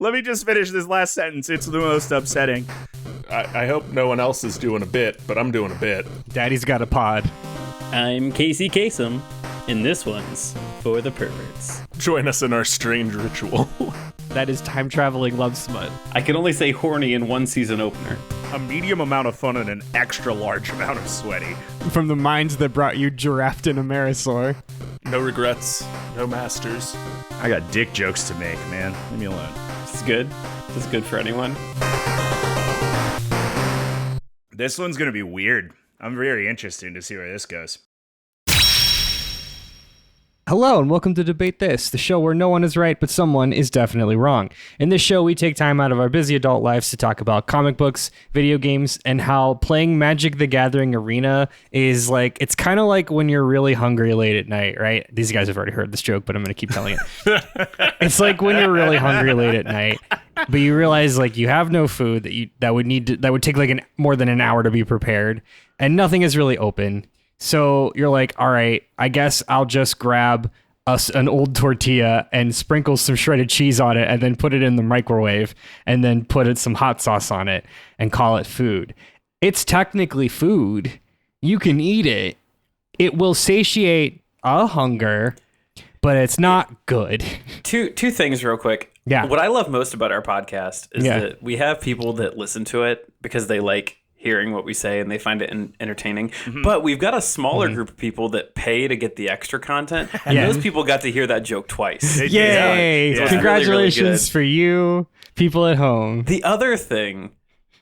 Let me just finish this last sentence. It's the most upsetting. I hope no one else is doing a bit, but I'm doing a bit. Daddy's got a pod. I'm Casey Kasem, and this one's for the perverts. Join us in our strange ritual. That is time traveling love smut. I can only say horny in one season opener. A medium amount of fun and an extra large amount of sweaty. From the minds that brought you Giraffe and Amerisaur. No regrets, no masters. I got dick jokes to make, man. Leave me alone. This is good. This is good for anyone. This one's gonna be weird. I'm very interested to see where this goes. Hello and welcome to Debate This, the show where no one is right, but someone is definitely wrong. In this show, we take time out of our busy adult lives to talk about comic books, video games, and how playing Magic the Gathering Arena is like, it's kind of like when you're really hungry late at night, right? These guys have already heard this joke, but I'm going to keep telling it. It's like when you're really hungry late at night, but you realize like you have no food that would take like more than an hour to be prepared, and nothing is really open. So you're like, all right, I guess I'll just grab an old tortilla and sprinkle some shredded cheese on it and then put it in the microwave and then put some hot sauce on it and call it food. It's technically food. You can eat it. It will satiate a hunger, but it's not good. Two things real quick. Yeah. What I love most about our podcast is that we have people that listen to it because they like hearing what we say and they find it entertaining. Mm-hmm. But we've got a smaller group of people that pay to get the extra content, and those people got to hear that joke twice. Yay! Yeah. Congratulations really, really for you, people at home. The other thing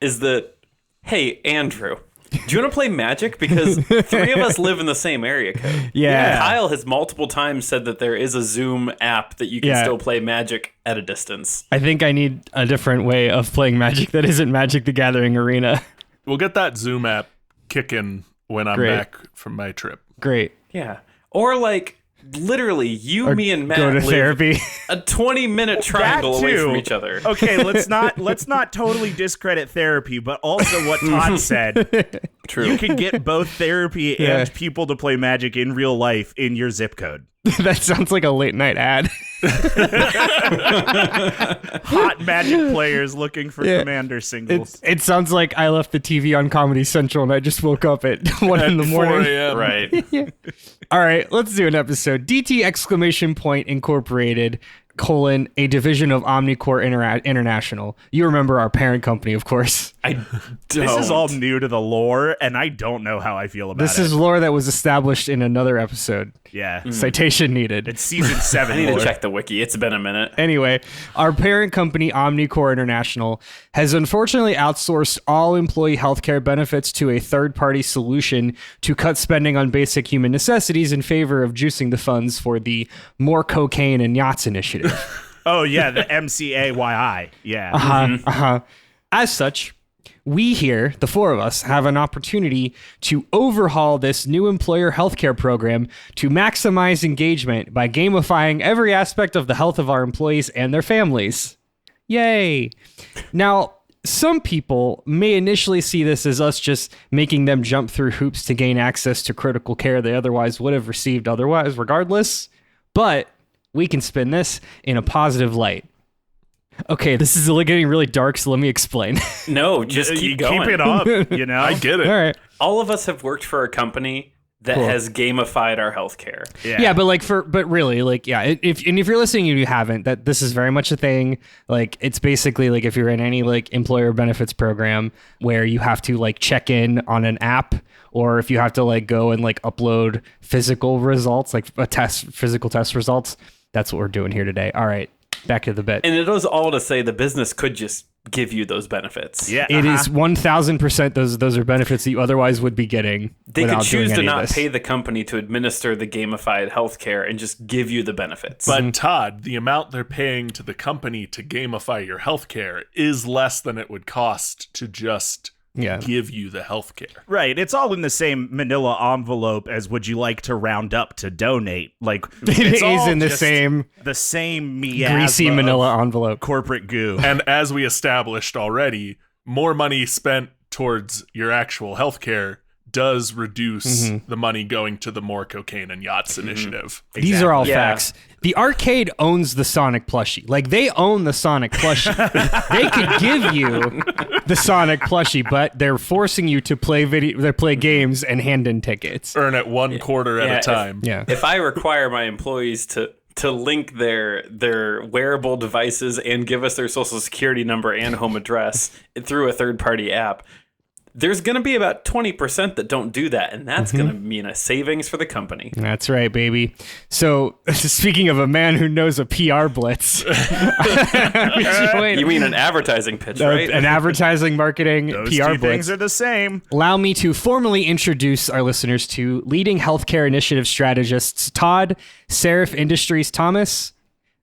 is that, hey, Andrew, do you want to play Magic? Because three of us live in the same area code. Yeah. Kyle has multiple times said that there is a Zoom app that you can still play Magic at a distance. I think I need a different way of playing Magic that isn't Magic the Gathering Arena. We'll get that Zoom app kicking when I'm back from my trip. Great. Yeah. Or like literally me and Matt go to live therapy. a 20-minute triangle away from each other. Okay, let's not totally discredit therapy, but also what Todd said. True. You can get both therapy and people to play Magic in real life in your zip code. That sounds like a late night ad. Hot Magic players looking for commander singles. It sounds like I left the TV on Comedy Central and I just woke up at 1 in the morning. 4 a.m. Right. All right, let's do an episode. DT exclamation point Incorporated, a division of Omnicore International. You remember our parent company, of course. I don't. This is all new to the lore, and I don't know how I feel about it. This is lore that was established in another episode. Yeah. Citation needed. It's season 7 I need lore. to check the wiki. It's been a minute. Anyway, our parent company, Omnicore International, has unfortunately outsourced all employee healthcare benefits to a third-party solution to cut spending on basic human necessities in favor of juicing the funds for the More Cocaine and Yachts initiative. Oh, yeah, the MCAYI. Yeah. As such, we here, the four of us, have an opportunity to overhaul this new employer healthcare program to maximize engagement by gamifying every aspect of the health of our employees and their families. Yay! Now, some people may initially see this as us just making them jump through hoops to gain access to critical care they otherwise would have received regardless, but we can spin this in a positive light. Okay, this is getting really dark, so let me explain. No, just keep going. Keep it up, you know? I get it. All right. All of us have worked for a company that has gamified our healthcare. Yeah, but really, if you're listening and you haven't, that this is very much a thing. Like, it's basically like if you're in any like employer benefits program where you have to like check in on an app, or if you have to like go and like upload physical results, like physical test results. That's what we're doing here today. All right. Back to the bit. And it was all to say the business could just give you those benefits. Yeah, It is 1,000% those are benefits that you otherwise would be getting. They could choose to not this. pay the company to administer the gamified healthcare and just give you the benefits. But Todd, the amount they're paying to the company to gamify your healthcare is less than it would cost to just give you the healthcare. Right. It's all in the same manila envelope as would you like to round up to donate. Like It is in the same miasma greasy manila envelope. corporate goo. And as we established already, more money spent towards your actual healthcare does reduce the money going to the More Cocaine and Yachts initiative. Exactly. These are all facts. The arcade owns the Sonic plushie. Like, they own the Sonic plushie. They could give you the Sonic plushie, but they're forcing you to play games and hand in tickets. Earn it one quarter at a time. If I require my employees to link their wearable devices and give us their social security number and home address through a third-party app, there's going to be about 20% that don't do that, and that's going to mean a savings for the company. That's right, baby. So, speaking of a man who knows a PR blitz. You mean an advertising pitch, right? An advertising, marketing, Those PR two blitz. things are the same. Allow me to formally introduce our listeners to leading healthcare initiative strategists Todd, Seraph Industries Thomas,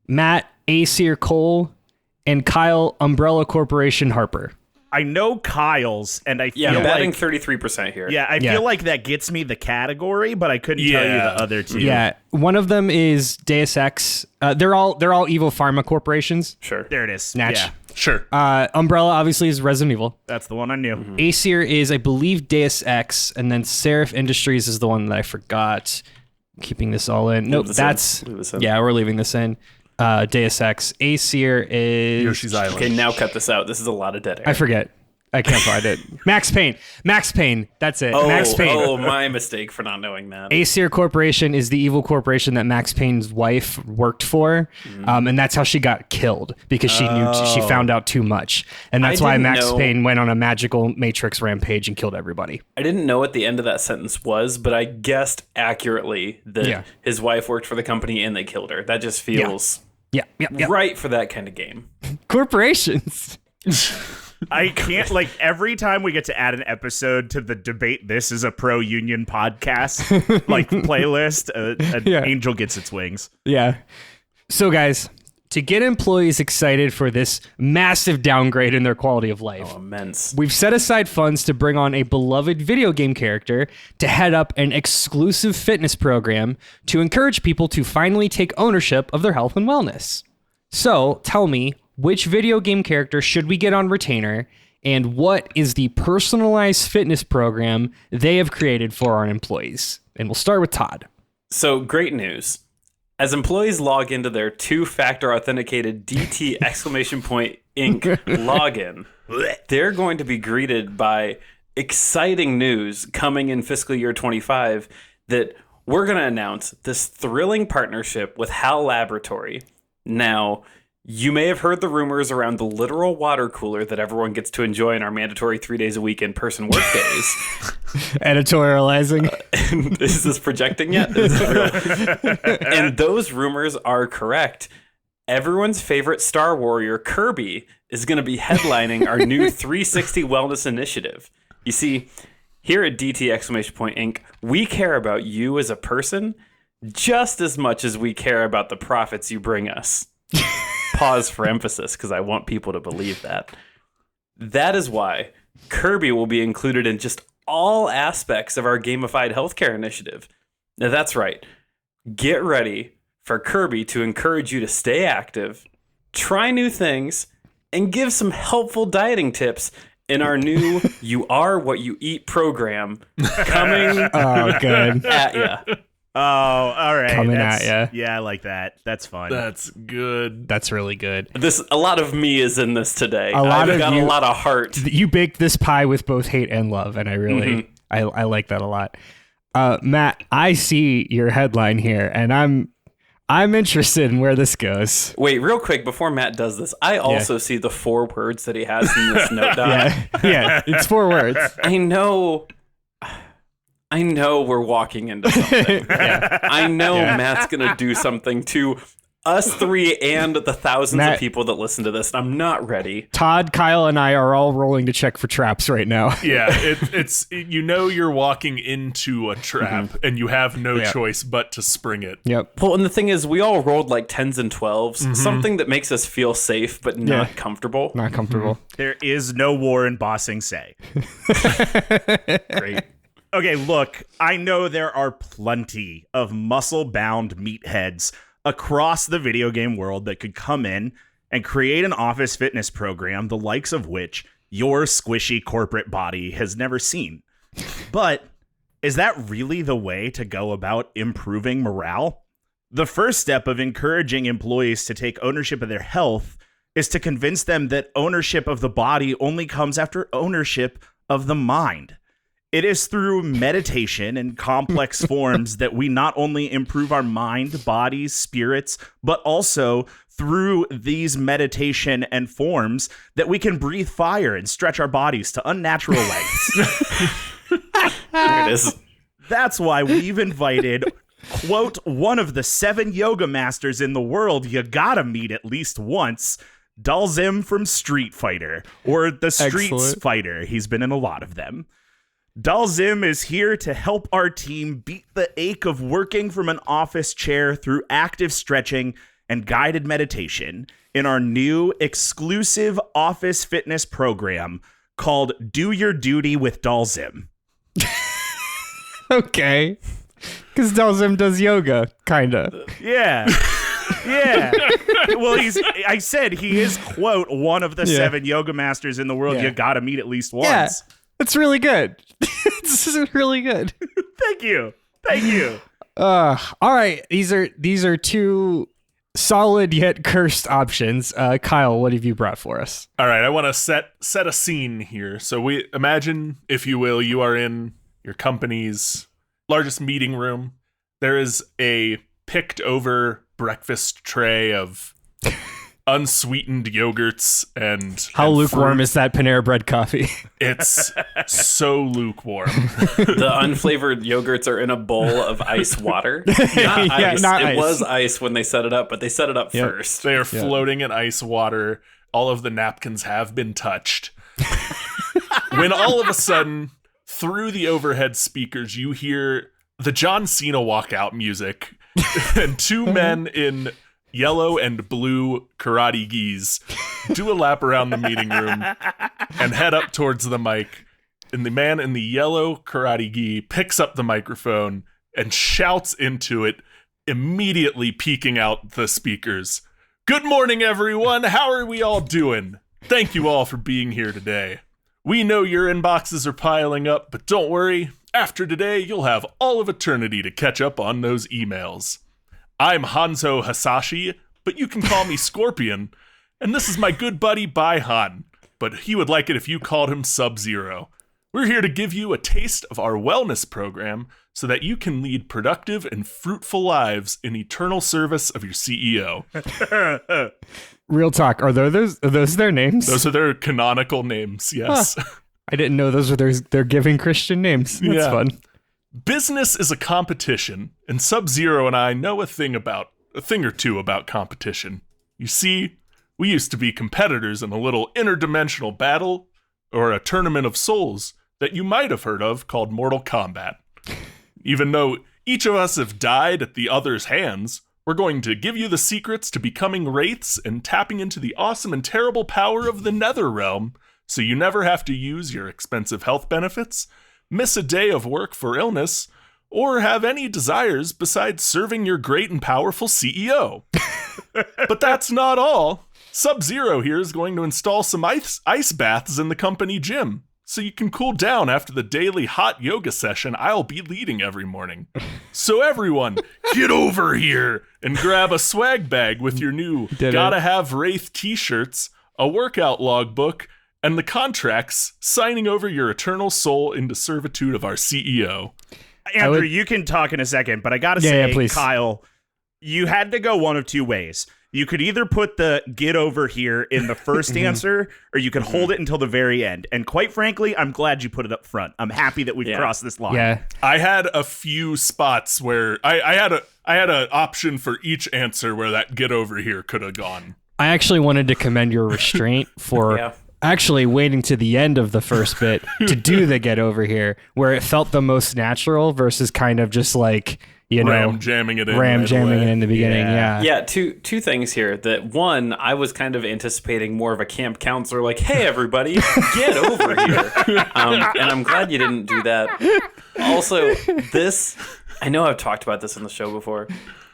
Matt Aesir Cole, and Kyle Umbrella Corporation Harper. I know Kyle's, and I feel betting like 33% here. I feel like that gets me the category, but I couldn't tell you the other two. Yeah, one of them is Deus Ex. They're all evil pharma corporations. Sure. There it is. Snatch. Yeah, Sure. Umbrella obviously is Resident Evil. that's the one I knew. Aesir is, I believe, Deus Ex, and then Seraph Industries is the one that I forgot. Keeping this all in. Nope, Leave this in. Yeah, we're leaving this in. Deus Ex. Aesir is Yoshi's Island. Okay, now cut this out. This is a lot of dead air. I forget. I can't find it. Max Payne. That's it. Max Payne. Oh, my mistake for not knowing that. Aesir Corporation is the evil corporation that Max Payne's wife worked for, and that's how she got killed, because she found out too much, and that's why Max Payne went on a magical Matrix rampage and killed everybody. I didn't know what the end of that sentence was, but I guessed accurately that his wife worked for the company and they killed her. That just feels Yeah. right for that kind of game. Corporations. I can't, every time we get to add an episode to the Debate This is a Pro-Union podcast, playlist, an angel gets its wings. Yeah. So, guys, to get employees excited for this massive downgrade in their quality of life, Immense. we've set aside funds to bring on a beloved video game character to head up an exclusive fitness program to encourage people to finally take ownership of their health and wellness. So, tell me, which video game character should we get on retainer, and what is the personalized fitness program they have created for our employees? And we'll start with Todd. So, great news. As employees log into their two-factor authenticated DT Inc. login, they're going to be greeted by exciting news coming in fiscal year 25 that we're going to announce this thrilling partnership with HAL Laboratory. Now, you may have heard the rumors around the literal water cooler that everyone gets to enjoy in our mandatory 3 days a week in-person work days. Editorializing. Is this projecting yet? Is this real? And those rumors are correct. Everyone's favorite Star Warrior, Kirby, is going to be headlining our new 360 Wellness Initiative. You see, here at DT Inc., we care about you as a person just as much as we care about the profits you bring us. Pause for emphasis, because I want people to believe that. That is why Kirby will be included in just all aspects of our gamified healthcare initiative. Now, that's right. Get ready for Kirby to encourage you to stay active, try new things, and give some helpful dieting tips in our new You Are What You Eat program coming good. at ya. Oh, all right. Coming at ya. Yeah, I like that. That's fun. That's good. That's really good. A lot of me is in this today. A lot I've of got you- a lot of heart. You baked this pie with both hate and love, and I really, I like that a lot. Matt, I see your headline here, and I'm interested in where this goes. Wait, real quick, before Matt does this, I also see the 4 words that he has in this note doc. Yeah, it's 4 words. I know we're walking into something. I know Matt's going to do something to us 3 and the thousands of people that listen to this. And I'm not ready. Todd, Kyle, and I are all rolling to check for traps right now. Yeah, it's you're walking into a trap and you have no choice but to spring it. Yep. Well, and the thing is, we all rolled like 10s and 12s, something that makes us feel safe but not comfortable. Not comfortable. There is no war in Bossing Say. Great. Okay, look, I know there are plenty of muscle-bound meatheads across the video game world that could come in and create an office fitness program, the likes of which your squishy corporate body has never seen. But is that really the way to go about improving morale? The first step of encouraging employees to take ownership of their health is to convince them that ownership of the body only comes after ownership of the mind. It is through meditation and complex forms that we not only improve our mind, bodies, spirits, but also through these meditation and forms that we can breathe fire and stretch our bodies to unnatural lengths. There it is. That's why we've invited, quote, one of the 7 yoga masters in the world you gotta meet at least once, Dhalsim from Street Fighter, or the Streets Excellent. Fighter. He's been in a lot of them. Dhalsim is here to help our team beat the ache of working from an office chair through active stretching and guided meditation in our new exclusive office fitness program called Do Your Duty with Dhalsim. Okay. Because Dhalsim does yoga, kind of. Yeah. Yeah. Well, I said he is, quote, one of the 7 yoga masters in the world you gotta meet at least once. Yeah, it's really good. This is really good. Thank you. All right. These are 2 solid yet cursed options. Kyle, what have you brought for us? All right, I want to set a scene here. So we imagine, if you will, you are in your company's largest meeting room. There is a picked over breakfast tray of unsweetened yogurts and How and lukewarm fruit. is that Panera Bread coffee? It's so lukewarm. The unflavored yogurts are in a bowl of ice water. Not ice. not it ice. was ice when they set it up, but they set it up first. They are floating in ice water. All of the napkins have been touched. When all of a sudden, through the overhead speakers, you hear the John Cena walkout music and 2 men in yellow and blue karate gis do a lap around the meeting room and head up towards the mic. And the man in the yellow karate gi picks up the microphone and shouts into it, immediately peeking out the speakers. Good morning, everyone. How are we all doing? Thank you all for being here today. We know your inboxes are piling up, but don't worry. After today, you'll have all of eternity to catch up on those emails. I'm Hanzo Hasashi, but you can call me Scorpion. And this is my good buddy Baihan, but he would like it if you called him Sub-Zero. We're here to give you a taste of our wellness program so that you can lead productive and fruitful lives in eternal service of your CEO. Real talk. Are those their names? Those are their canonical names, yes. Huh. I didn't know those were their giving Christian names. That's fun. Business is a competition, and Sub-Zero and I know a thing or two about competition. You see, we used to be competitors in a little interdimensional battle, or a tournament of souls, that you might have heard of called Mortal Kombat. Even though each of us have died at the other's hands, we're going to give you the secrets to becoming wraiths and tapping into the awesome and terrible power of the Nether Realm, so you never have to use your expensive health benefits, miss a day of work for illness, or have any desires besides serving your great and powerful CEO. But that's not all. Sub-Zero here is going to install some ice baths in the company gym, so you can cool down after the daily hot yoga session I'll be leading every morning. So everyone, get over here and grab a swag bag with your new Gotta Have Wraith t-shirts, a workout logbook, and the contracts signing over your eternal soul into servitude of our CEO. Andrew, you can talk in a second, but I gotta say, please. Kyle, you had to go one of 2 ways. You could either put the get over here in the first answer, or you could hold it until the very end. And quite frankly, I'm glad you put it up front. I'm happy that we've crossed this line. Yeah. I had a few spots where I had an option for each answer where that get over here could have gone. I actually wanted to commend your restraint for actually waiting to the end of the first bit to do the get over here, where it felt the most natural versus kind of just like, ram jamming it in in the beginning. Yeah. Two things here. That one, I was kind of anticipating more of a camp counselor, like, "Hey, everybody, get over here," and I'm glad you didn't do that. Also, I know I've talked about this on the show before.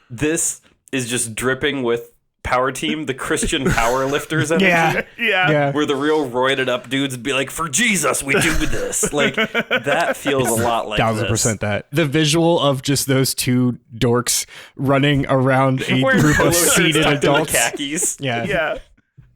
This is just dripping with power team, the Christian power lifters energy. Yeah. Where the real roided up dudes would be like, for Jesus, we do this. Like, that feels a lot like 1000% that. The visual of just those two dorks running around a Wearing group polo of shirts seated tucked into adults. khakis. Yeah.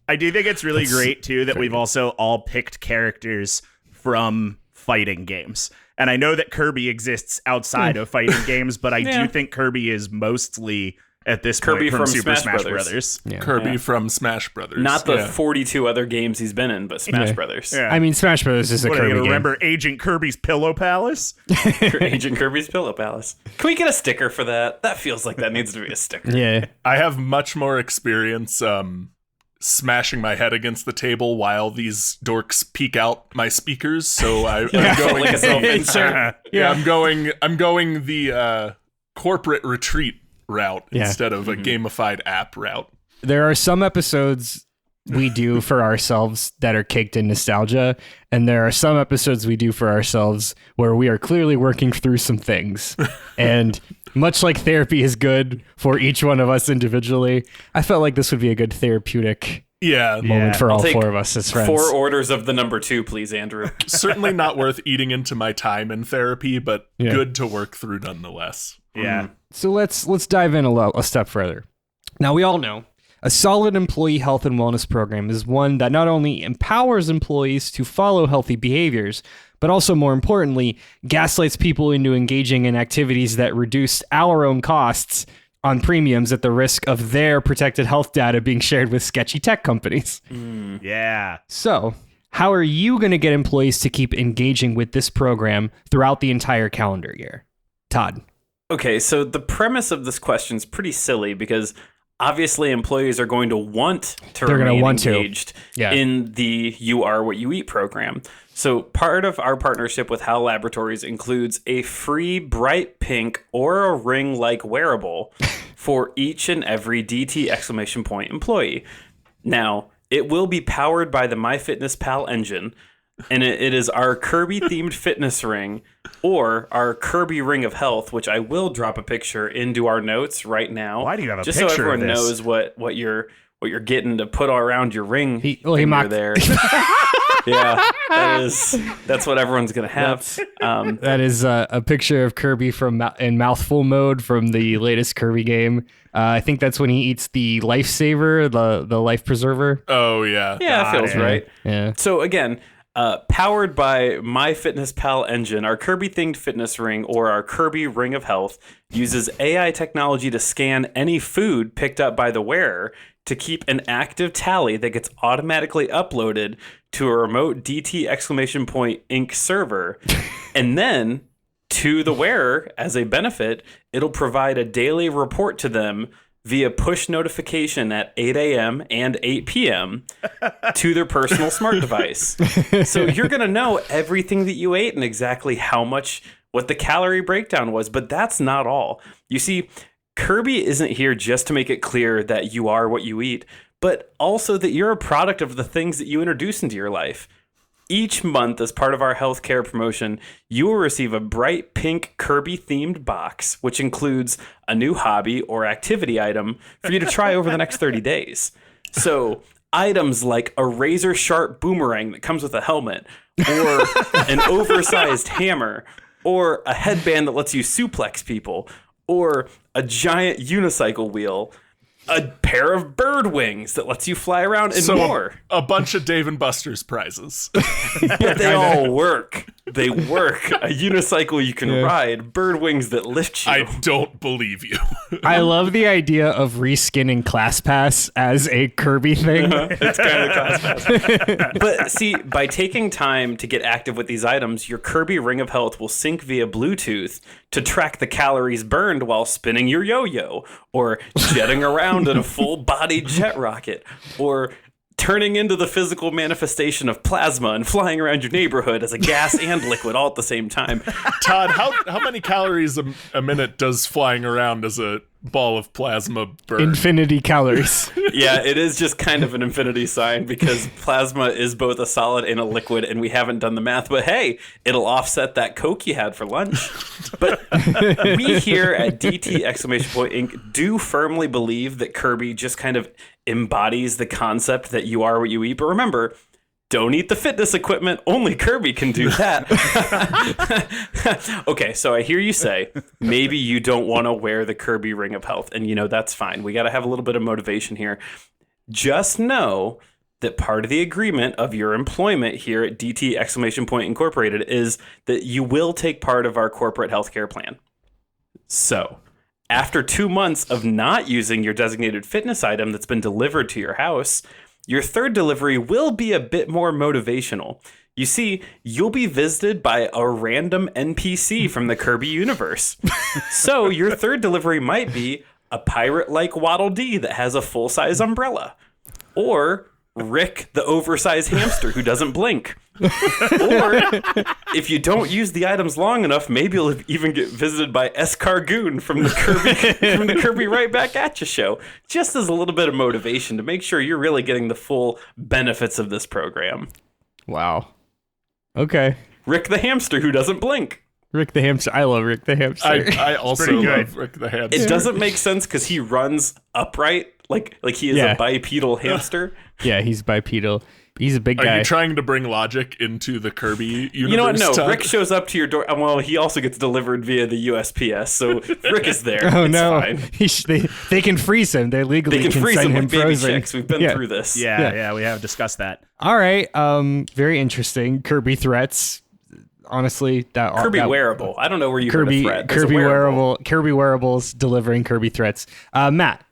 I do think it's really great, too, that we've also all picked characters from fighting games. And I know that Kirby exists outside of fighting games, but I do think Kirby is mostly, at this Kirby point, from Super Smash Smash Brothers. Yeah. Kirby from Smash Brothers. Not the 42 other games he's been in, but Smash Brothers. Yeah. I mean, Smash Brothers is a What, are you Kirby gonna game. remember Agent Kirby's Pillow Palace? Agent Kirby's Pillow Palace. Can we get a sticker for that? That feels like that needs to be a sticker. Yeah. I have much more experience smashing my head against the table while these dorks peek out my speakers. So I'm going Like a self-insert. I'm going the corporate retreat route instead of a gamified app route. There are some episodes we do for ourselves that are caked in nostalgia, and there are some episodes we do for ourselves where we are clearly working through some things. And much like therapy is good for each one of us individually, I felt like this would be a good therapeutic moment for all take four of us as friends. 4 orders of the number 2, please, Andrew. Certainly not worth eating into my time in therapy, but good to work through nonetheless. Yeah. So let's dive in a step further. Now, we all know a solid employee health and wellness program is one that not only empowers employees to follow healthy behaviors, but also, more importantly, gaslights people into engaging in activities that reduce our own costs on premiums at the risk of their protected health data being shared with sketchy tech companies. Yeah. So, how are you going to get employees to keep engaging with this program throughout the entire calendar year? Todd. Okay, so the premise of this question is pretty silly because obviously employees are going to want to remain engaged in the You Are What You Eat program. So part of our partnership with HAL Laboratories includes a free bright pink or a ring-like wearable for each and every DT exclamation point employee. Now, it will be powered by the MyFitnessPal engine, and it is our Kirby-themed fitness ring or our Kirby Ring of Health, which I will drop a picture into our notes right now. Why do you have a just picture so everyone of this? knows what you're getting to put all around your ring He finger mocked- there. Yeah, that's what everyone's gonna have. That is a picture of Kirby in mouthful mode from the latest Kirby game. I think that's when he eats the lifesaver, the life preserver. Oh, yeah. Yeah, it feels right. Yeah. So again, powered by MyFitnessPal engine, our Kirby-themed fitness ring or our Kirby Ring of Health uses AI technology to scan any food picked up by the wearer to keep an active tally that gets automatically uploaded to a remote DT exclamation point Inc. server. And then to the wearer, as a benefit, it'll provide a daily report to them via push notification at 8 a.m. and 8 p.m. to their personal smart device. So you're going to know everything that you ate and exactly what the calorie breakdown was. But that's not all. You see, Kirby isn't here just to make it clear that you are what you eat, but also that you're a product of the things that you introduce into your life. Each month, as part of our healthcare promotion, you will receive a bright pink Kirby-themed box, which includes a new hobby or activity item for you to try over the next 30 days. So items like a razor-sharp boomerang that comes with a helmet, or an oversized hammer, or a headband that lets you suplex people, or a giant unicycle wheel, a pair of bird wings that lets you fly around, and more. A bunch of Dave & Buster's prizes. But they all work. They work. A unicycle you can ride, bird wings that lift you. I don't believe you. I love the idea of reskinning ClassPass as a Kirby thing. It's kind of class pass. But see, by taking time to get active with these items, your Kirby Ring of Health will sync via Bluetooth to track the calories burned while spinning your yo-yo, or jetting around in a full-body jet rocket, or turning into the physical manifestation of plasma and flying around your neighborhood as a gas and liquid all at the same time. Todd, how many calories a minute does flying around as a ball of plasma burn? Infinity calories. Yeah, it is just kind of an infinity sign because plasma is both a solid and a liquid, and we haven't done the math. But hey, it'll offset that Coke you had for lunch. But we here at DT Inc. do firmly believe that Kirby just kind of embodies the concept that you are what you eat. But remember, don't eat the fitness equipment. Only Kirby can do that. Okay, so I hear you say, maybe you don't want to wear the Kirby Ring of Health. And, that's fine. We got to have a little bit of motivation here. Just know that part of the agreement of your employment here at DT Incorporated is that you will take part of our corporate healthcare plan. So, after 2 months of not using your designated fitness item that's been delivered to your house, your third delivery will be a bit more motivational. You see, you'll be visited by a random NPC from the Kirby universe. So your third delivery might be a pirate-like Waddle Dee that has a full-size umbrella. Or Rick, the oversized hamster who doesn't blink. Or if you don't use the items long enough, maybe you'll even get visited by Escargoon from the Kirby Right Back At You show. Just as a little bit of motivation to make sure you're really getting the full benefits of this program. Wow. Okay. Rick the hamster who doesn't blink. Rick the hamster. I love Rick the hamster. I also love Rick the hamster. It doesn't make sense because he runs upright, like he is a bipedal hamster. Yeah, he's bipedal. He's a big guy. Are you trying to bring logic into the Kirby universe? You know what? No, Todd? Rick shows up to your door. Well, he also gets delivered via the USPS, so Rick is there. Oh, it's no. Fine. They can freeze him. They legally They can freeze send him him with baby frozen. chicks. We've been through this. Yeah, we have discussed that. All right. Very interesting. Kirby threats. Honestly, Kirby wearable. I don't know where you heard a threat. There's Kirby a wearable. Kirby wearables delivering Kirby threats. Matt.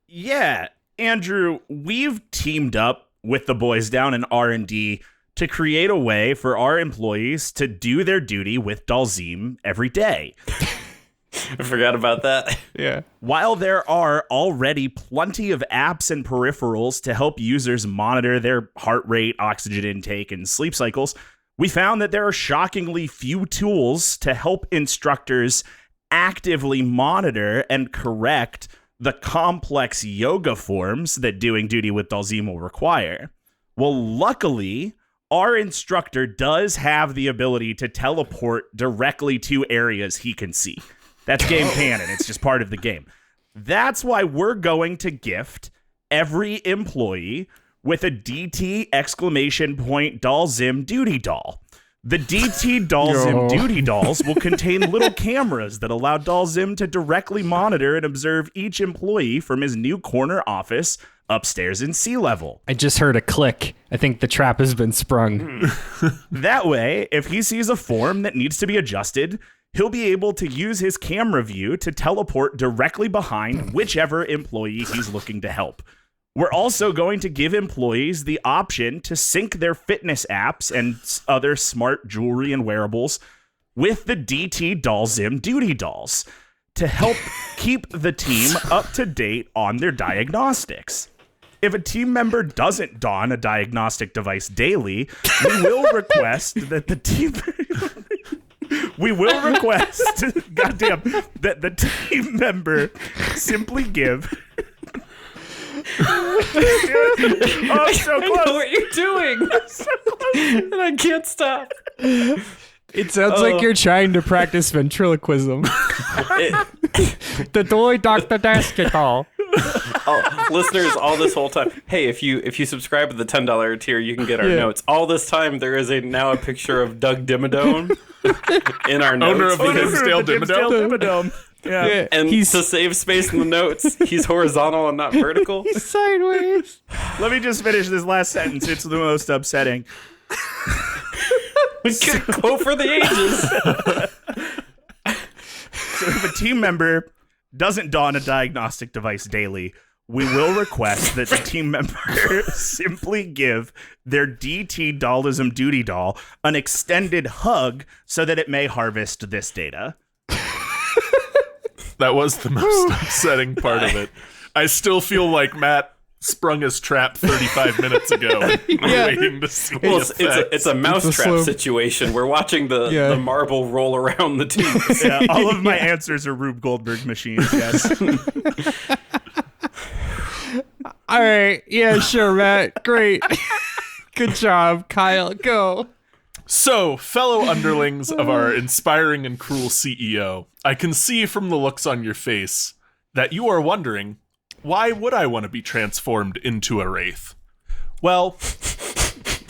Yeah, Andrew, we've teamed up with the boys down in R&D to create a way for our employees to do their duty with Dhalsim every day. I forgot about that. Yeah. While there are already plenty of apps and peripherals to help users monitor their heart rate, oxygen intake, and sleep cycles, we found that there are shockingly few tools to help instructors actively monitor and correct the complex yoga forms that doing duty with Dhalsim will require. Well, luckily, our instructor does have the ability to teleport directly to areas he can see. That's game canon. It's just part of the game. That's why we're going to gift every employee with a DT Dhalsim duty doll. The DT Dhalsim duty dolls will contain little cameras that allow Dhalsim to directly monitor and observe each employee from his new corner office upstairs in sea level. I just heard a click. I think the trap has been sprung. That way, if he sees a form that needs to be adjusted, he'll be able to use his camera view to teleport directly behind whichever employee he's looking to help. We're also going to give employees the option to sync their fitness apps and other smart jewelry and wearables with the DT Dhalsim duty dolls to help keep the team up to date on their diagnostics. If a team member doesn't don a diagnostic device daily, we will request that the team... that the team member simply give... Oh, so close. I know what you're doing. So close. And I can't stop. It sounds like you're trying to practice ventriloquism. The toy Dr. Dasketall. Oh, listeners, all this whole time. Hey, if you subscribe to the $10 tier, you can get our notes. All this time, there is now a picture of Doug Dimmadome in our notes. Owner of the Dimsdale Dimmadome. Yeah. And to save space in the notes, he's horizontal and not vertical. He's sideways. Let me just finish this last sentence. It's the most upsetting. Go for the ages. So if a team member doesn't don a diagnostic device daily, we will request that the team member simply give their DT Dhalsim duty doll an extended hug so that it may harvest this data. That was the most upsetting part of it. I still feel like Matt sprung his trap 35 minutes ago. And we're waiting to see. Well, it's a mousetrap situation. We're watching the marble roll around the tubes. Yeah, all of my answers are Rube Goldberg machines. Yes. All right. Yeah, sure, Matt. Great. Good job, Kyle. Go. So, fellow underlings of our inspiring and cruel CEO, I can see from the looks on your face that you are wondering, why would I want to be transformed into a wraith? Well,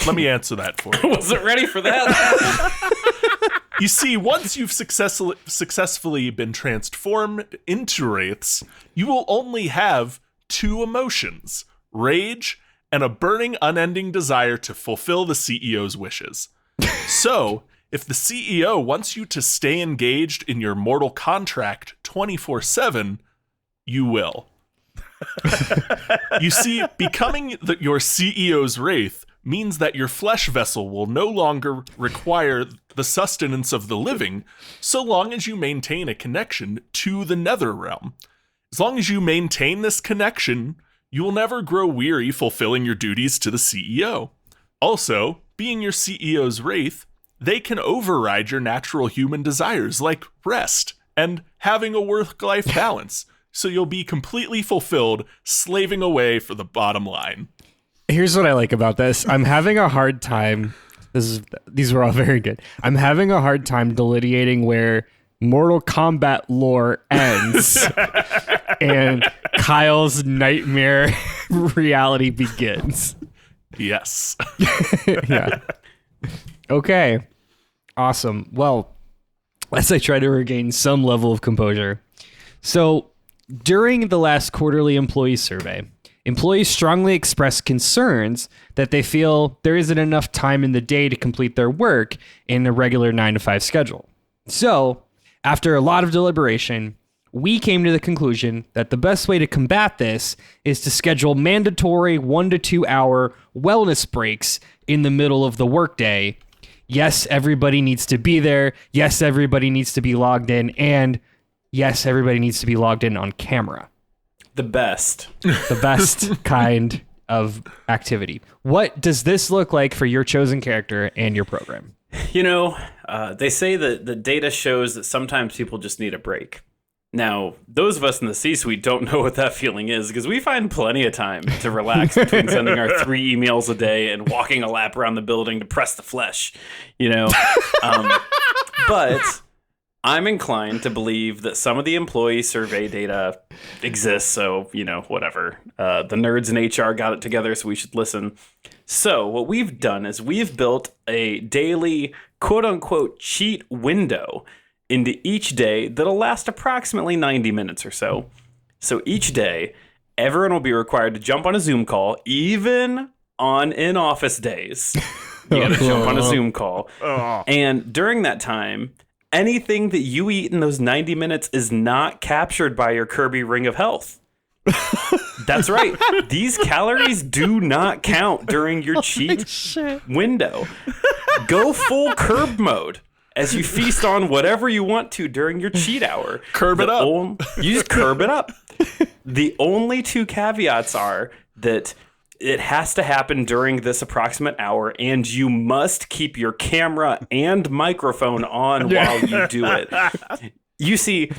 let me answer that for you. Wasn't ready for that. You see, once you've successfully been transformed into wraiths, you will only have two emotions, rage and a burning, unending desire to fulfill the CEO's wishes. So, if the CEO wants you to stay engaged in your mortal contract 24/7, you will. You see, becoming your CEO's wraith means that your flesh vessel will no longer require the sustenance of the living, so long as you maintain a connection to the nether realm. As long as you maintain this connection, you will never grow weary fulfilling your duties to the CEO. Also, being your CEO's wraith, they can override your natural human desires like rest and having a work-life balance, so you'll be completely fulfilled, slaving away for the bottom line. Here's what I like about this. I'm having a hard time. These were all very good. I'm having a hard time delineating where Mortal Kombat lore ends and Kyle's nightmare reality begins. Yes. Yeah. Okay. Awesome. Well, as I try to regain some level of composure. So, during the last quarterly employee survey, employees strongly expressed concerns that they feel there isn't enough time in the day to complete their work in a regular 9-to-5 schedule. So, after a lot of deliberation, we came to the conclusion that the best way to combat this is to schedule mandatory 1 to 2 hour wellness breaks in the middle of the workday. Yes, everybody needs to be there. Yes, everybody needs to be logged in. And yes, everybody needs to be logged in on camera. The best kind of activity. What does this look like for your chosen character and your program? You know, they say that the data shows that sometimes people just need a break. Now, those of us in the C-suite don't know what that feeling is because we find plenty of time to relax between sending our 3 emails a day and walking a lap around the building to press the flesh, you know. But I'm inclined to believe that some of the employee survey data exists, so, you know, whatever. The nerds in HR got it together, so we should listen. So what we've done is we've built a daily quote-unquote cheat window into each day that'll last approximately 90 minutes or so. So each day, everyone will be required to jump on a Zoom call, even on in-office days. You gotta jump on a Zoom call. And during that time, anything that you eat in those 90 minutes is not captured by your Kirby Ring of Health. That's right. These calories do not count during your cheat window. Go full curb mode as you feast on whatever you want to during your cheat hour. Curb it up. You just curb it up. The only 2 caveats are that it has to happen during this approximate hour, and you must keep your camera and microphone on while you do it. You see,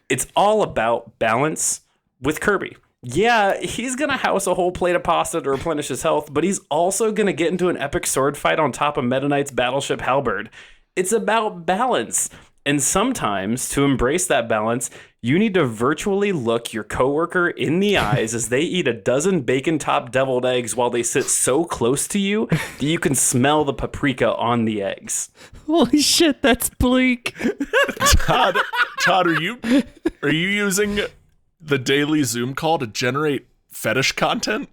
it's all about balance with Kirby. Yeah, he's going to house a whole plate of pasta to replenish his health, but he's also going to get into an epic sword fight on top of Meta Knight's battleship halberd. It's about balance. And sometimes, to embrace that balance, you need to virtually look your coworker in the eyes as they eat a dozen bacon-topped deviled eggs while they sit so close to you that you can smell the paprika on the eggs. Holy shit, that's bleak. Todd, are you using the daily Zoom call to generate fetish content?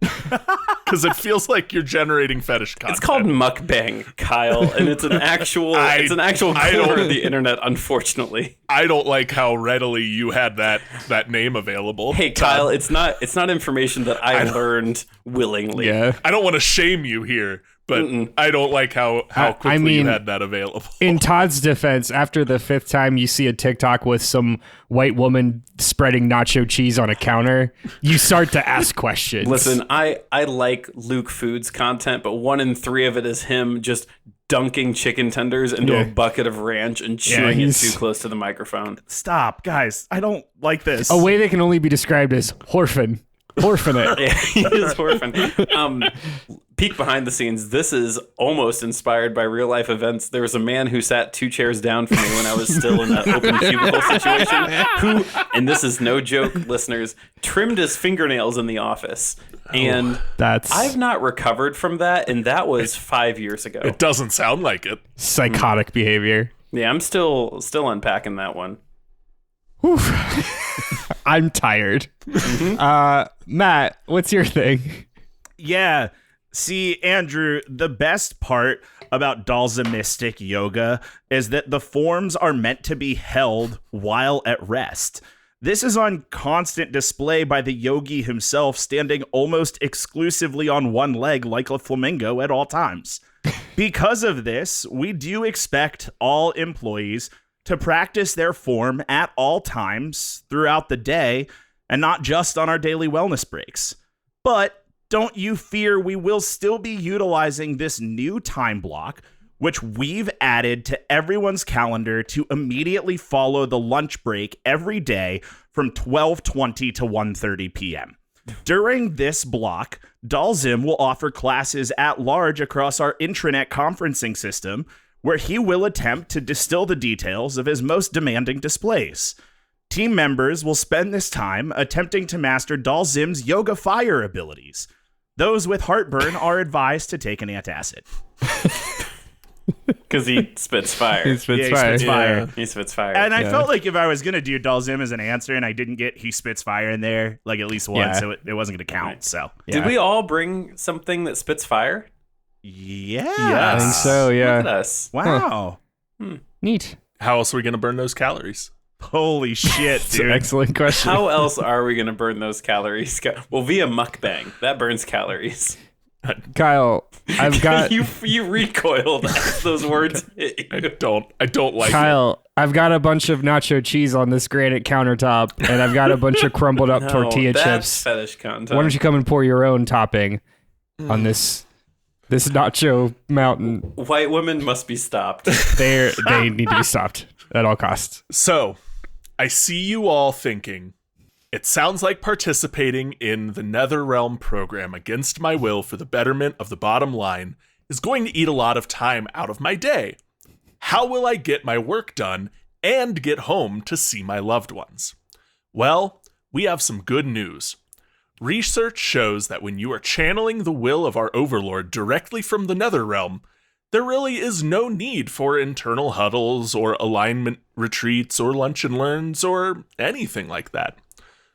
Because it feels like you're generating fetish content. It's called mukbang, Kyle, and it's an actual core of the internet, unfortunately. I don't like how readily you had that name available. Hey, Kyle, Todd, it's not information that I learned willingly. Yeah. I don't want to shame you here, but I don't like how quickly you had that available. In Todd's defense, after the 5th time you see a TikTok with some white woman spreading nacho cheese on a counter, you start to ask questions. Listen, I like Luke Foods content, but 1 in 3 of it is him just dunking chicken tenders into a bucket of ranch and chewing it too close to the microphone. Stop, guys. I don't like this. A way that can only be described as Horfin. Horfin it. Yeah, he is Horfin. Peek behind the scenes. This is almost inspired by real life events. There was a man who sat 2 chairs down from me when I was still in that open cubicle situation who, and this is no joke, listeners, trimmed his fingernails in the office. And I've not recovered from that, and that was 5 years ago. It doesn't sound like it. Psychotic behavior. Yeah, I'm still unpacking that one. I'm tired. Matt, what's your thing? Yeah. See, Andrew, the best part about Dhalsimistic yoga is that the forms are meant to be held while at rest. This is on constant display by the yogi himself, standing almost exclusively on one leg like a flamingo at all times. Because of this, we do expect all employees to practice their form at all times throughout the day and not just on our daily wellness breaks. But don't you fear, we will still be utilizing this new time block, which we've added to everyone's calendar to immediately follow the lunch break every day from 12:20 to 1:30 p.m. During this block, Dhalsim will offer classes at large across our intranet conferencing system, where he will attempt to distill the details of his most demanding displays. Team members will spend this time attempting to master Dhalsim's yoga fire abilities. Those with heartburn are advised to take an antacid. Because he spits fire. He spits fire. He spits fire. And I felt like if I was going to do Dhalsim as an answer and I didn't get he spits fire in there, like at least once, so it wasn't going to count. So Did we all bring something that spits fire? Yeah. I think so, yeah. Look at us. Wow. Neat. How else are we going to burn those calories? Holy shit, It's an dude. excellent question. How else are we going to burn those calories? Well, via mukbang. That burns calories. Kyle, I've got you recoiled as those words hit you. I don't like it. Kyle, I've got a bunch of nacho cheese on this granite countertop, and I've got a bunch of crumbled up tortilla that's chips. fetish content. Why don't you come and pour your own topping on this nacho mountain? White women must be stopped. They need to be stopped at all costs. So, I see you all thinking, it sounds like participating in the Netherrealm program against my will for the betterment of the bottom line is going to eat a lot of time out of my day. How will I get my work done and get home to see my loved ones? Well, we have some good news. Research shows that when you are channeling the will of our overlord directly from the Netherrealm, there really is no need for internal huddles or alignment retreats or lunch and learns or anything like that.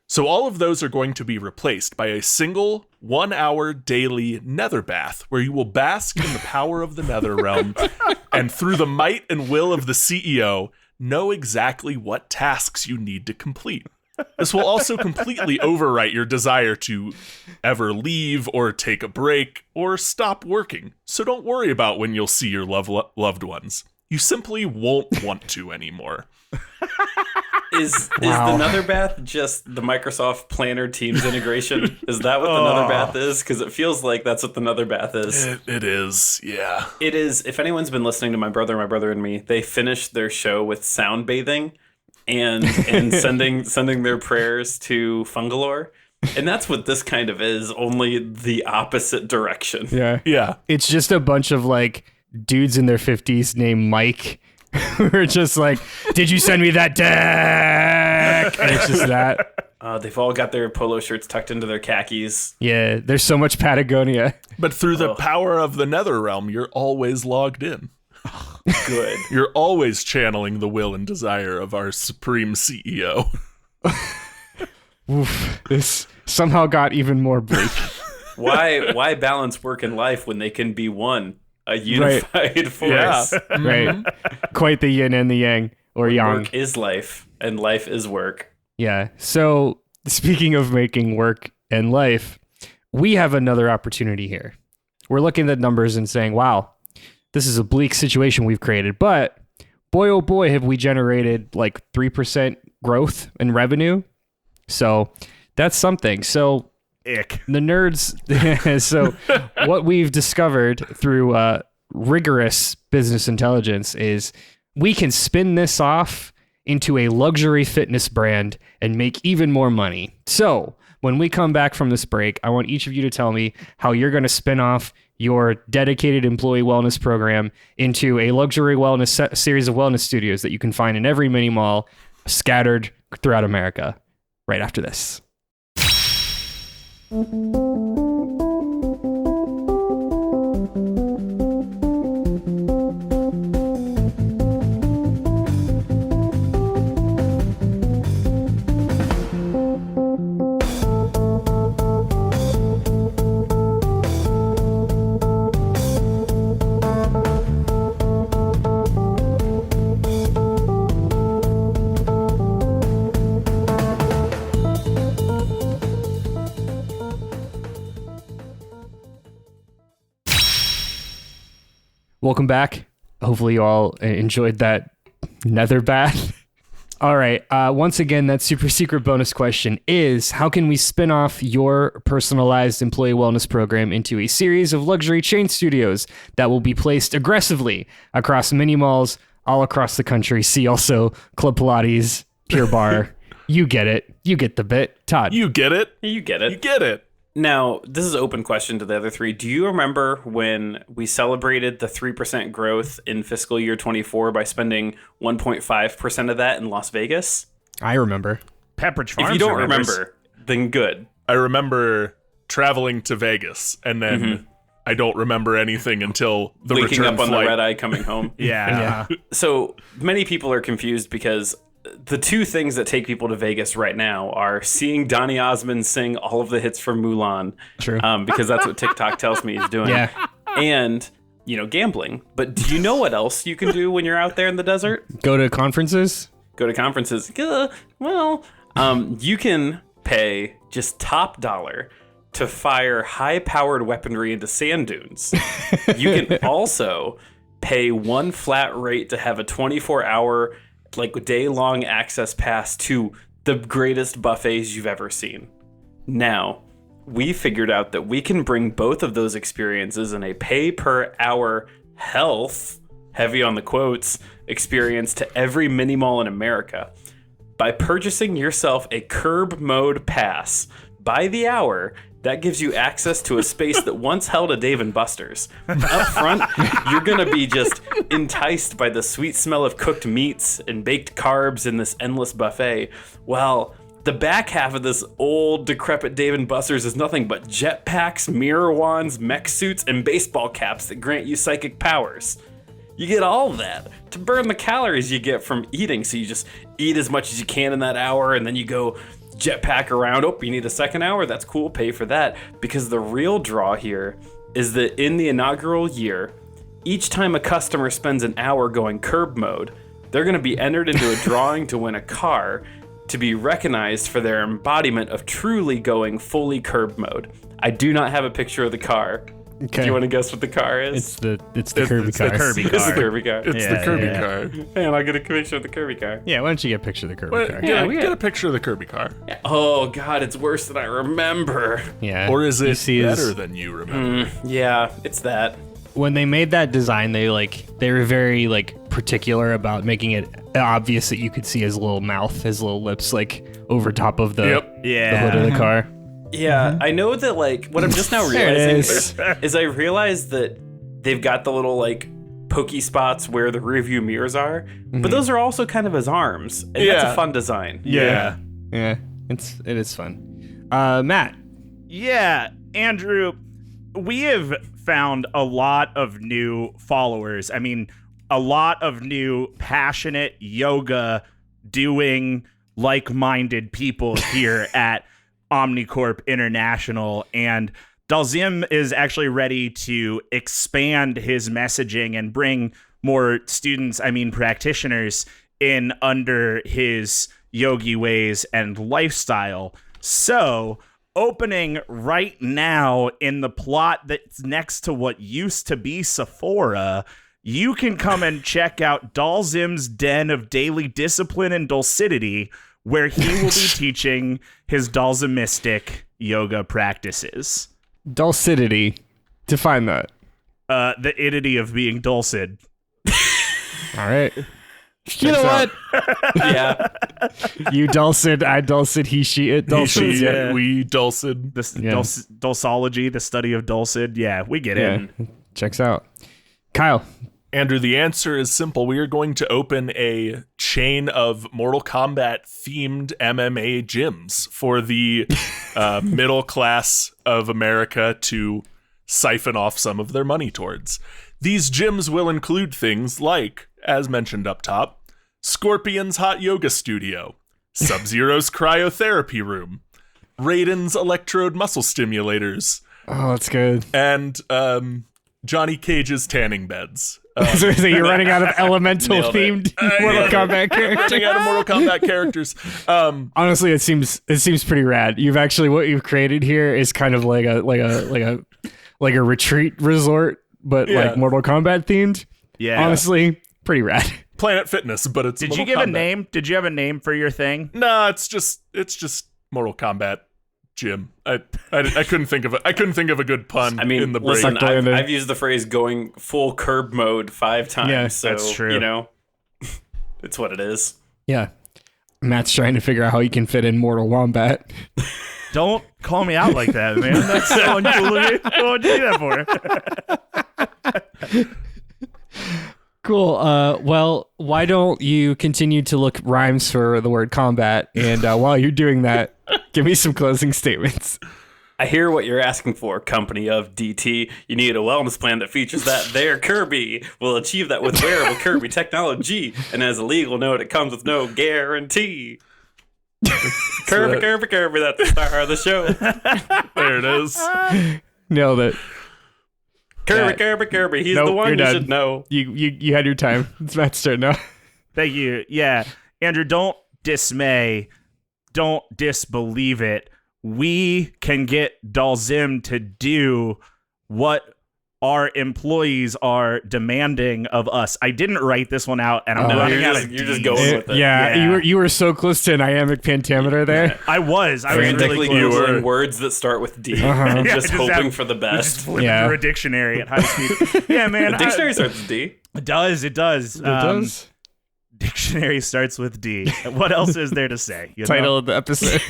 So all of those are going to be replaced by a single 1-hour daily nether bath where you will bask in the power of the Netherrealm and through the might and will of the CEO, know exactly what tasks you need to complete. This will also completely overwrite your desire to ever leave or take a break or stop working. So don't worry about when you'll see your loved ones. You simply won't want to anymore. Is the Nether Bath just the Microsoft Planner Teams integration? Is that what the Nether Bath is? Because it feels like that's what the Nether Bath is. It is, yeah. It is. If anyone's been listening to my brother and me, they finished their show with sound bathing and sending their prayers to Fungalore. And that's what this kind of is, only the opposite direction. Yeah. It's just a bunch of like dudes in their 50s named Mike who are just like, did you send me that deck? And it's just that. They've all got their polo shirts tucked into their khakis. Yeah, there's so much Patagonia. But through the power of the Netherrealm, you're always logged in. Good. You're always channeling the will and desire of our supreme CEO. Oof, this somehow got even more bleak. Why balance work and life when they can be one? A unified force. Yeah. Right. Quite the yin and the yang, or yang. Work is life, and life is work. Yeah. So, speaking of making work and life, we have another opportunity here. we're looking at numbers and saying, wow, this is a bleak situation we've created. But boy, oh boy, have we generated like 3% growth in revenue. So that's something. So Ick. the nerds. So what we've discovered through rigorous business intelligence is we can spin this off into a luxury fitness brand and make even more money. So when we come back from this break, I want each of you to tell me how you're going to spin off your dedicated employee wellness program into a luxury wellness series of wellness studios that you can find in every mini mall scattered throughout America right after this. Welcome back. Hopefully you all enjoyed that nether bath. All right. Once again, that super secret bonus question is, how can we spin off your personalized employee wellness program into a series of luxury chain studios that will be placed aggressively across mini malls all across the country? See also Club Pilates, Pure Bar. You get it. You get the bit. Todd. You get it. You get it. You get it. Now, this is an open question to the other three. Do you remember when we celebrated the 3% growth in fiscal year 24 by spending 1.5% of that in Las Vegas? I remember. Pepperidge Farms. If you don't remembers. remember, then good. I remember traveling to Vegas, and then I don't remember anything until the Waking return up on flight. the red eye coming home. Yeah. So many people are confused because the two things that take people to Vegas right now are seeing Donny Osmond sing all of the hits from Mulan. True. Because that's what TikTok tells me he's doing. Yeah. And, gambling. But do you know what else you can do when you're out there in the desert? Go to conferences. Go to conferences. You can pay just top dollar to fire high-powered weaponry into sand dunes. You can also pay one flat rate to have a 24-hour day-long access pass to the greatest buffets you've ever seen. Now, we figured out that we can bring both of those experiences in a pay-per-hour health, heavy on the quotes, experience to every mini mall in America. By purchasing yourself a curb mode pass by the hour, that gives you access to a space that once held a Dave & Buster's. Up front, you're going to be just enticed by the sweet smell of cooked meats and baked carbs in this endless buffet. Well, the back half of this old, decrepit Dave & Buster's is nothing but jetpacks, mirror wands, mech suits, and baseball caps that grant you psychic powers. You get all of that to burn the calories you get from eating, so you just eat as much as you can in that hour, and then you go jetpack around. Oh, you need a second hour? That's cool. Pay for that. Because the real draw here is that in the inaugural year, each time a customer spends an hour going curb mode, they're going to be entered into a drawing to win a car to be recognized for their embodiment of truly going fully curb mode. I do not have a picture of the car. Okay. Do you want to guess what the car is? It's the Kirby It's the car. Kirby It's the car. Kirby car. It's the Kirby car. Man, I'll get a picture of the Kirby car. Yeah, why don't you get a picture of the Kirby Wait, car? get a picture of the Kirby car. Oh, God, it's worse than I remember. Yeah. Or is You it see is- better than you remember? Yeah, it's that. when they made that design, they were very particular about making it obvious that you could see his little mouth, his little lips, over top of the hood of the car. Yeah, I know that what I'm just now There it realizing is I realized that they've got the little pokey spots where the rearview mirrors are, but those are also kind of his arms, and that's a fun design. Yeah, it is fun. Matt. Yeah, Andrew, we have found a lot of new followers. I mean, a lot of new passionate yoga doing like-minded people here at Omnicorp International, and Dhalsim is actually ready to expand his messaging and bring more practitioners in under his yogi ways and lifestyle. So opening right now in the plot that's next to what used to be Sephora. You can come and check out Dhalsim's Den of Daily Discipline and Dulcidity, where he will be teaching his Dhalsimistic yoga practices. Dulcidity. Define that. The idity of being dulcid. All right. You know what? Yeah. You dulcid, I dulcid, he, she, it dulcid. Yeah. We dulcid. Dulsology, the study of dulcid. Yeah, we get it. Checks out. Kyle. Andrew, the answer is simple. We are going to open a chain of Mortal Kombat themed MMA gyms for the middle class of America to siphon off some of their money towards. These gyms will include things like, as mentioned up top, Scorpion's Hot Yoga Studio, Sub-Zero's Cryotherapy Room, Raiden's Electrode Muscle Stimulators. Oh, that's good. And Johnny Cage's Tanning Beds. So you're running out of elemental themed Mortal Kombat characters. Running out of Mortal Kombat characters. Honestly, it seems pretty rad. What you've created here is kind of like a retreat resort, but like Mortal Kombat themed. Yeah. Honestly, pretty rad. Planet Fitness, but it's Did you give a name? Did you have a name for your thing? No, it's just Mortal Kombat gym. I couldn't think of a good pun. I mean, in the break. listen, I've used the phrase going full curb mode 5 times. Yeah, so, that's true. You know, it's what it is. Yeah. Matt's trying to figure out how he can fit in Mortal Wombat. Don't call me out like that, man. That's so uncool of you. What would you do that for? Cool. Well, why don't you continue to look rhymes for the word combat? And while you're doing that, give me some closing statements. I hear what you're asking for, company of DT. You need a wellness plan that features that there Kirby. We'll achieve that with wearable Kirby technology. And as a legal note, it comes with no guarantee. Kirby, that's the star of the show. There it is. Nailed it. Kirby. He's the one you should know. You had your time. It's Matt's turn now. Thank you. Yeah. Andrew, don't dismay. Don't disbelieve it. We can get Dhalsim to do what our employees are demanding of us. I didn't write this one out, and I'm running out of You're just going with it. Yeah, you were so close to an iambic pentameter there. I was Frantically really close. Googling words that start with D. Uh-huh. Just hoping for the best. Just flipping through a dictionary at high speed. Yeah, man. The dictionary starts with D. It does. It does. Dictionary starts with D. What else is there to say? Title of the episode.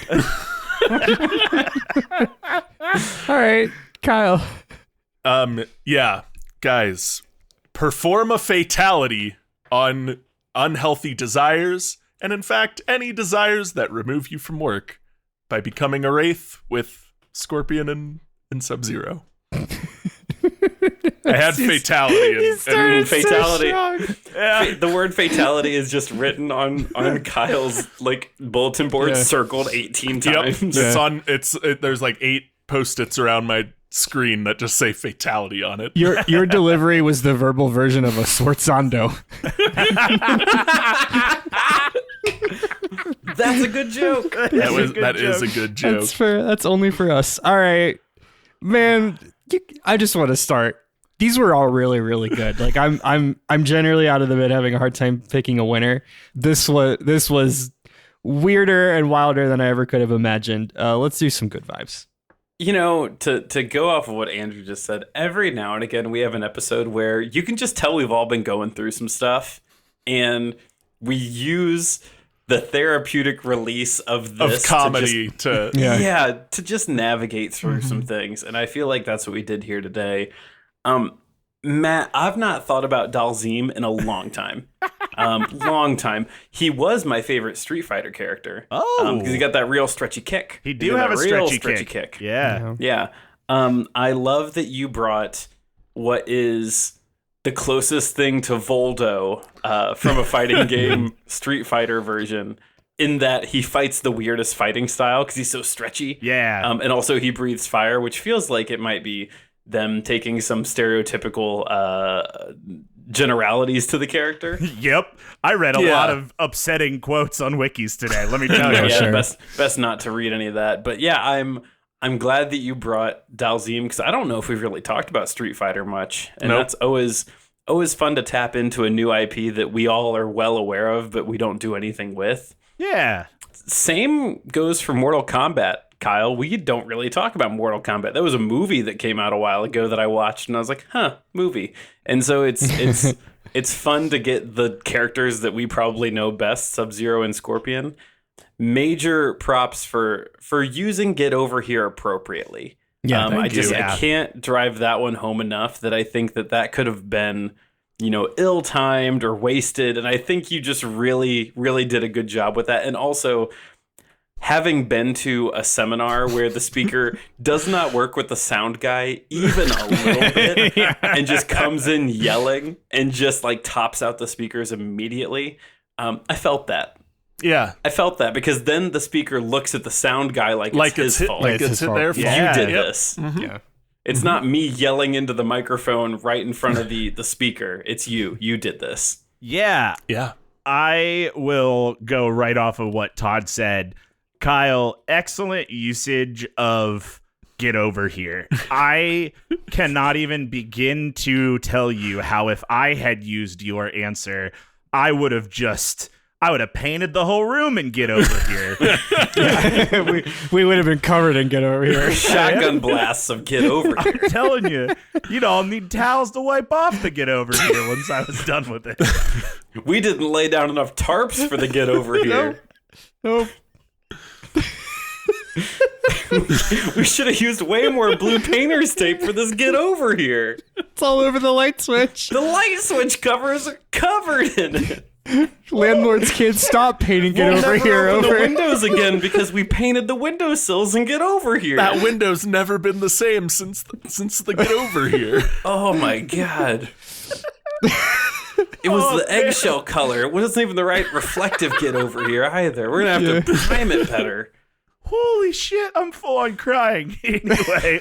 All right, Kyle. Yeah, guys, perform a fatality on unhealthy desires, and in fact, any desires that remove you from work by becoming a wraith with Scorpion and Sub-Zero. I had fatality. And fatality. Yeah. The word fatality is just written on Kyle's bulletin board, circled 18 times. Yep. There's 8 Post-its around my screen that just say fatality on it. Your delivery was the verbal version of a Sforzando. That's a good joke. That is a good joke. That's only for us. All right, man. I just want to start. These were all really, really good. Like I'm generally out of the bed having a hard time picking a winner. This was weirder and wilder than I ever could have imagined. Let's do some good vibes. You know, to go off of what Andrew just said, every now and again we have an episode where you can just tell we've all been going through some stuff, and we use the therapeutic release of comedy to just navigate through some things. And I feel like that's what we did here today. Matt, I've not thought about Dhalsim in a long time. Long time. He was my favorite Street Fighter character. Oh, because he got that real stretchy kick. He do have a real stretchy kick. Yeah. Yeah. I love that you brought what is the closest thing to Voldo from a fighting game Street Fighter version, in that he fights the weirdest fighting style because he's so stretchy. Yeah. And also he breathes fire, which feels like it might be them taking some stereotypical generalities to the character. Yep. I read a lot of upsetting quotes on wikis today. Let me tell you. Yeah, best not to read any of that. But yeah, I'm glad that you brought Dhalsim, because I don't know if we've really talked about Street Fighter much. And Nope. that's always fun to tap into a new IP that we all are well aware of, but we don't do anything with. Yeah. Same goes for Mortal Kombat, Kyle. We don't really talk about Mortal Kombat. There was a movie that came out a while ago that I watched, and I was like, movie. And so it's it's fun to get the characters that we probably know best, Sub-Zero and Scorpion. Major props for using Get Over Here appropriately. Yeah, I Yeah. can't drive that one home enough that I think that could have been, ill-timed or wasted. And I think you just really, really did a good job with that. And also, having been to a seminar where the speaker does not work with the sound guy even a little bit and just comes in yelling and just like tops out the speakers immediately, I felt that. Yeah. I felt that because then the speaker looks at the sound guy like it's his fault. Like It's it's his hit fault. their fault. Yeah. You did Yep. this. Yeah. It's not me yelling into the microphone right in front of the speaker. It's you. You did this. Yeah. Yeah. I will go right off of what Todd said. Kyle, excellent usage of Get Over Here. I cannot even begin to tell you how if I had used your answer, I would have painted the whole room in Get Over Here. we would have been covered in Get Over Here. Shotgun blasts of Get Over Here. I'm telling you, you'd all need towels to wipe off the Get Over Here once I was done with it. We didn't lay down enough tarps for the Get Over Here. Nope. We should have used way more blue painter's tape for this Get Over Here. It's all over the light switch. The light switch covers are covered in it. Landlords can't stop painting Get We'll Over never Here open over the windows again because we painted the windowsills and Get Over Here. That window's never been the same since the Get Over Here. Oh my god. It was the eggshell color. It wasn't even the right reflective Get Over Here either. We're gonna have to prime it better. Holy shit, I'm full on crying. Anyway,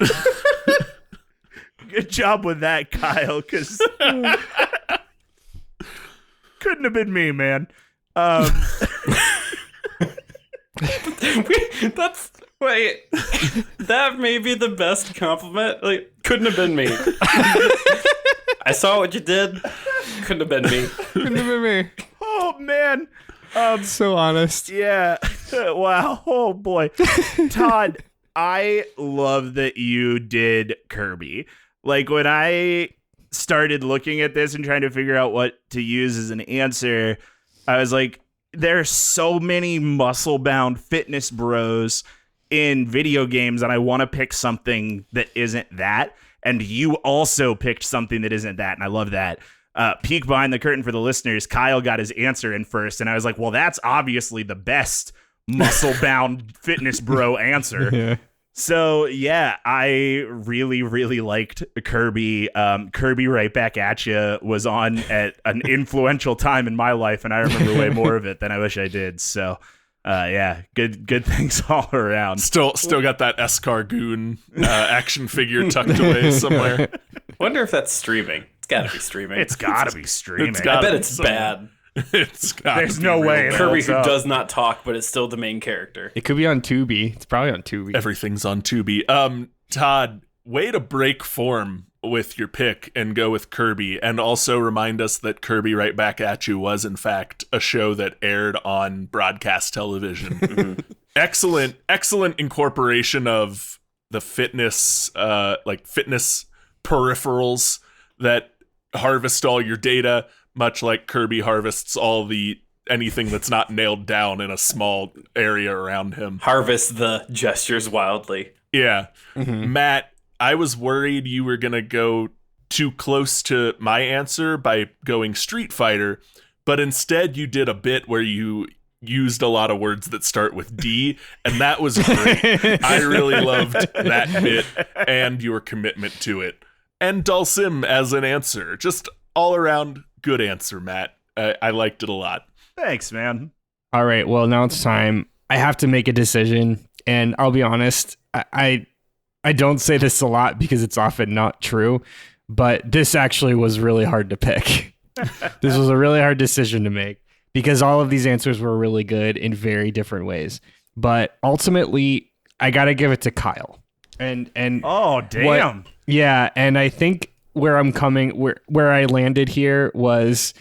good job with that, Kyle, because couldn't have been me, man. That may be the best compliment. Like, couldn't have been me. I saw what you did. Couldn't have been me. Couldn't have been me. Oh, man. So honest. Yeah. Wow. Oh, boy. Todd, I love that you did Kirby. Like, when I started looking at this and trying to figure out what to use as an answer, I was like, there are so many muscle-bound fitness bros in video games, and I want to pick something that isn't that. And you also picked something that isn't that, and I love that. Peek behind the curtain for the listeners, Kyle got his answer in first, and I was like, well, that's obviously the best muscle-bound fitness bro answer. Yeah. So, yeah, I really, really liked Kirby. Kirby Right Back At Ya was on at an influential time in my life, and I remember way more of it than I wish I did. So, yeah, good things all around. Still got that Escargoon action figure tucked away somewhere. Wonder if that's streaming. It's gotta be streaming. It's gotta be streaming. It's I gotta bet be it's somewhere. bad. It's got There's no way. Kirby holds who up. does not talk, but is still the main character. It could be on Tubi. It's probably on Tubi. Everything's on Tubi. Todd, way to break form with your pick and go with Kirby, and also remind us that Kirby Right Back At You was in fact a show that aired on broadcast television. Excellent incorporation of the fitness peripherals that harvest all your data, much like Kirby harvests anything that's not nailed down in a small area around him. Harvest the gestures wildly. Yeah. Matt, I was worried you were going to go too close to my answer by going Street Fighter, but instead you did a bit where you used a lot of words that start with D, and that was great. I really loved that bit and your commitment to it. And Dhalsim as an answer. Just all around good answer, Matt. I liked it a lot. Thanks, man. All right. Well, now it's time. I have to make a decision, and I'll be honest. I don't say this a lot because it's often not true, but this actually was really hard to pick. This was a really hard decision to make because all of these answers were really good in very different ways. But ultimately, I got to give it to Kyle And Oh, damn. yeah, and I think where I landed here was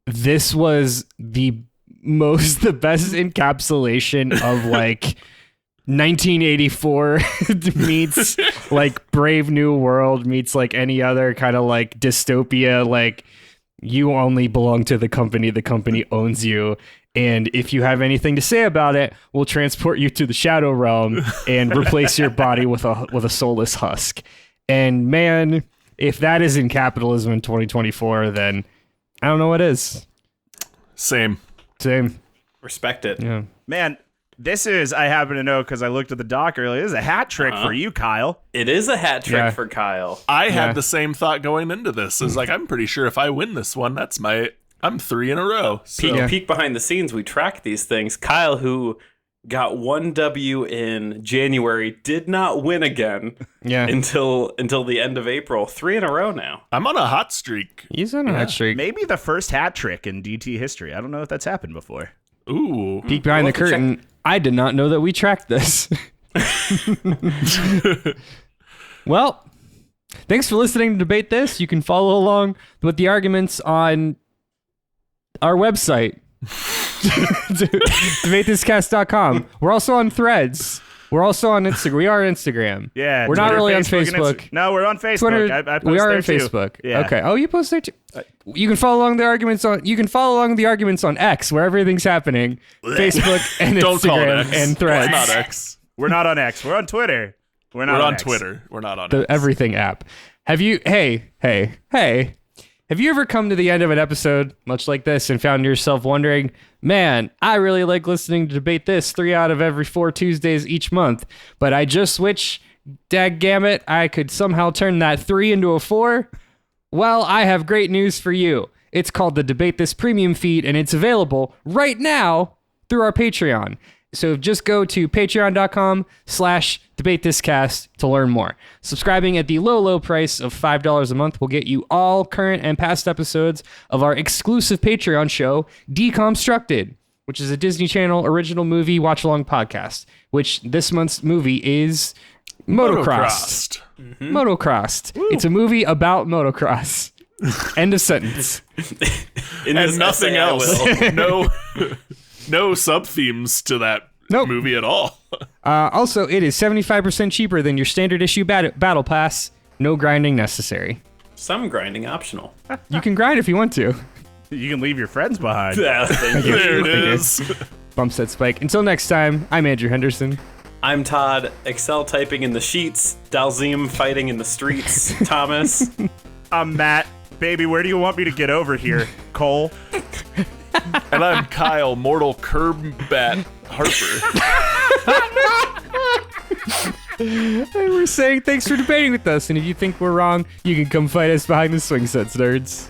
this was the best encapsulation of like 1984 meets like Brave New World meets like any other kind of like dystopia, like you only belong to the company owns you. And if you have anything to say about it, we'll transport you to the Shadow Realm and replace your body with a soulless husk. And man, if that isn't capitalism in 2024, then I don't know what is. Same. Respect it. Yeah. Man, this is, I happen to know because I looked at the doc earlier, this is a hat trick for you, Kyle. It is a hat trick for Kyle. I had the same thought going into this. It's like, I'm pretty sure if I win this one, I'm 3 in a row. So. Peek behind the scenes, we track these things. Kyle, who got 1 W in January, did not win again until the end of April. 3 in a row now. I'm on a hot streak. He's on a hot streak. Maybe the first hat trick in DT history. I don't know if that's happened before. Ooh. Peek behind the curtain. I did not know that we tracked this. Well, thanks for listening to Debate This. You can follow along with the arguments on our website, debatethiscast.com. We're also on Threads. We're also on Instagram. We are on Instagram. Yeah. We're Twitter, not really Facebook, on Facebook. No, we're on Facebook. Twitter, I post we are there on too. Facebook. Yeah. Okay. Oh, you post there too. You can follow along the arguments on. You can follow along the arguments on X, where everything's happening. Facebook and Don't call it Instagram X. and Threads. It's not X. We're not on X. We're on Twitter. We're on X. Twitter. We're not on The X. everything app. Have you? Hey. Have you ever come to the end of an episode much like this and found yourself wondering, man, I really like listening to Debate This 3 out of every 4 Tuesdays each month, but I just wish, dadgammit, I could somehow turn that 3 into a 4? Well, I have great news for you. It's called the Debate This Premium feed, and it's available right now through our Patreon. So just go to patreon.com/debatethiscast to learn more. Subscribing at the low price of $5 a month will get you all current and past episodes of our exclusive Patreon show, Deconstructed, which is a Disney Channel original movie watch-along podcast, which this month's movie is Motocrossed. Motocrossed. It's a movie about motocross. End of sentence. And nothing else. No sub-themes to that movie at all. Also, it is 75% cheaper than your standard issue battle pass. No grinding necessary. Some grinding optional. You can grind if you want to. You can leave your friends behind. Yeah, thank you. There it is. Bumps that spike. Until next time, I'm Andrew Henderson. I'm Todd. Excel typing in the sheets. Dhalsim fighting in the streets. Thomas. I'm Matt. Baby, where do you want me to get over here? Cole? And I'm Kyle, mortal Kombat Harper. And we're saying thanks for debating with us. And if you think we're wrong, you can come fight us behind the swing sets, nerds.